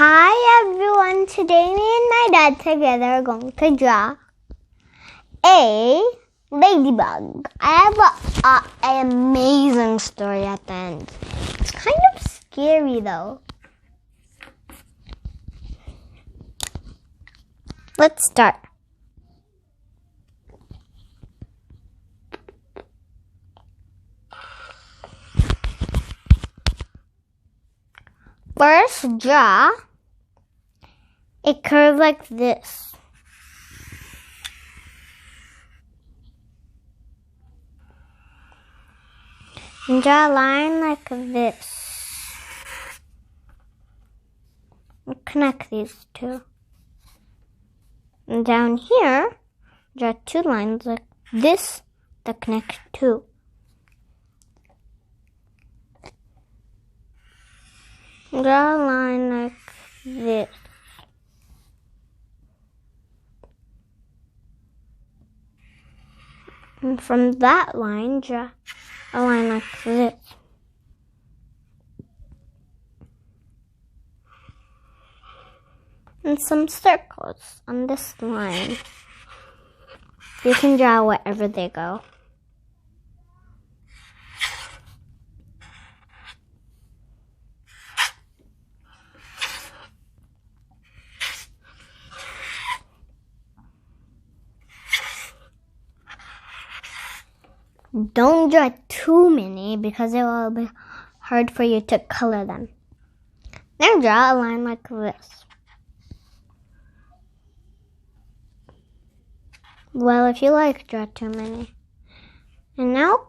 Hi everyone, today me and my dad together are going to draw a ladybug. I have an amazing story at the end. It's kind of scary though. Let's start. First, draw a curve like this. And draw a line like this. And connect these two. And down here, draw two lines like this that connect two. Draw a line like this. And from that line, draw a line like this. And some circles on this line. You can draw wherever they go. Don't draw too many because it will be hard for you to color them. Now draw a line like this. Well, if you like, draw too many. And now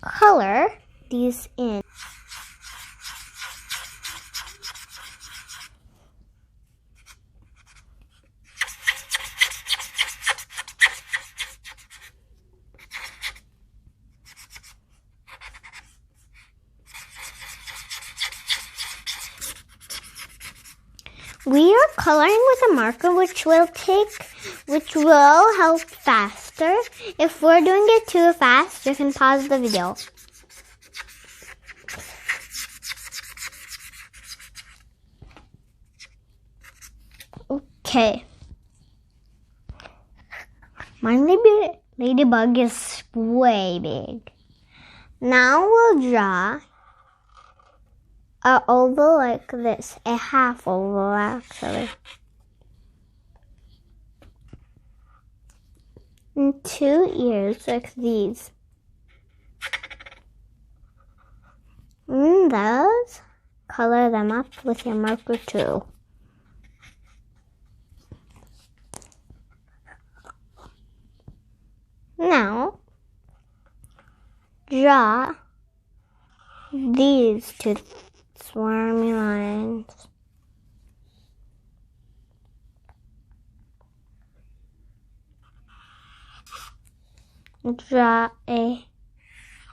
color these in. We are coloring with a marker which will help faster. If we're doing it too fast, you can pause the video. Okay. My ladybug is way big. Now we'll draw an oval like this, a half oval actually. And two ears like these. And those, color them up with your marker too. Now, draw these two swarmy lines. Draw a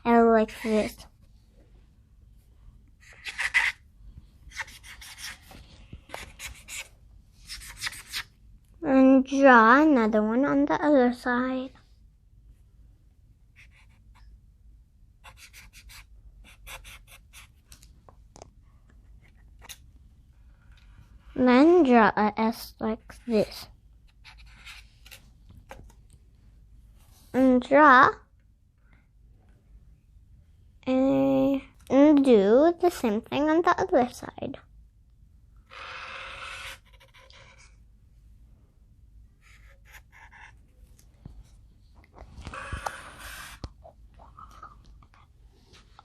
L like this. And draw another one on the other side. Then draw a S like this. And draw and do the same thing on the other side.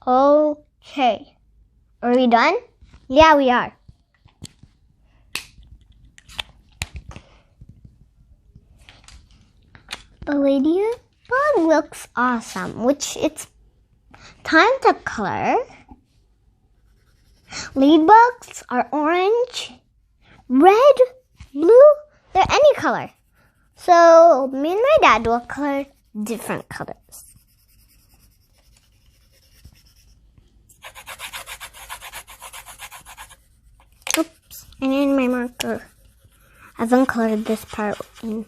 Okay. Are we done? Yeah, we are. The ladybug looks awesome, which it's time to color. Ladybugs are orange, red, blue, they're any color. So me and my dad will color different colors. Oops, I need my marker. I haven't colored this part in.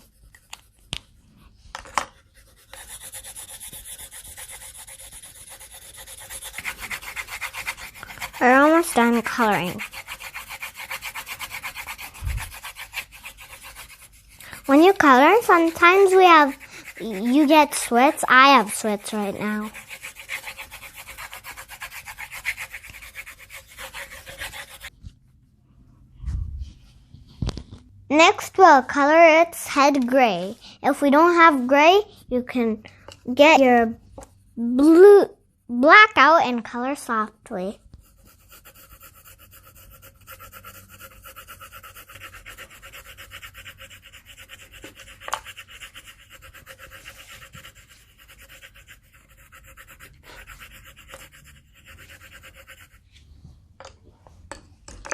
We're almost done coloring. color. Sometimes you get sweats. I have sweats right now. Next, we'll color its head gray. If we don't have gray, you can get your black out and color softly.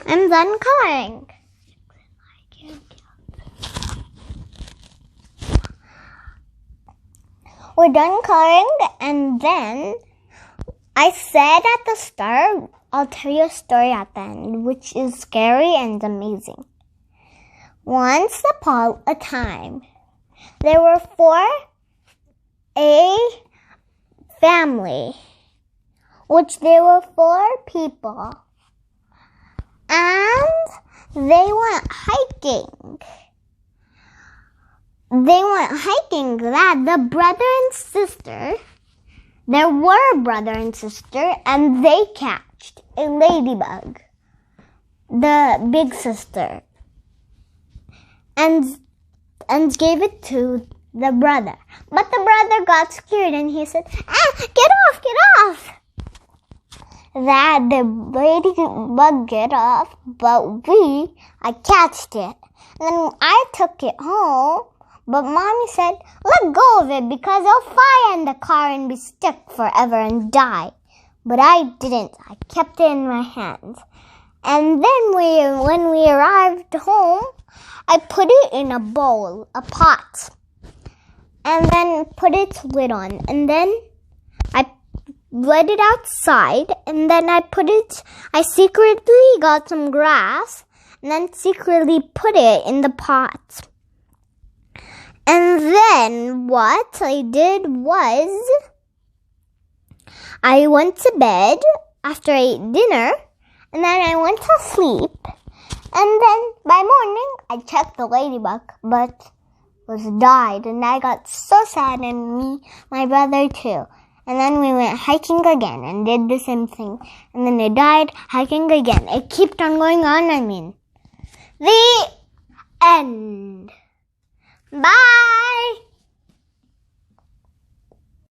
I'm done coloring. We're done coloring, and then I said at the start, I'll tell you a story at the end, which is scary and amazing. Once upon a time, there were a family, which there were 4 people, and they went hiking. That the brother and sister, there were a brother and sister, and they catched a ladybug, the big sister, and gave it to the brother. But the brother got scared and he said, get off! That the ladybug get off, but I catched it. And then I took it home. But Mommy said, let go of it because it'll fly in the car and be stuck forever and die. But I didn't. I kept it in my hands. And then when we arrived home, I put it in a bowl, a pot. And then put its lid on. And then I let it outside. And then I secretly got some grass. And then secretly put it in the pot. And then what I did was I went to bed after I ate dinner, and then I went to sleep. And then by morning I checked the ladybug, but it was died, and I got so sad, and my brother too. And then we went hiking again and did the same thing. And then it died, hiking again. It kept on going on, The end. Bye!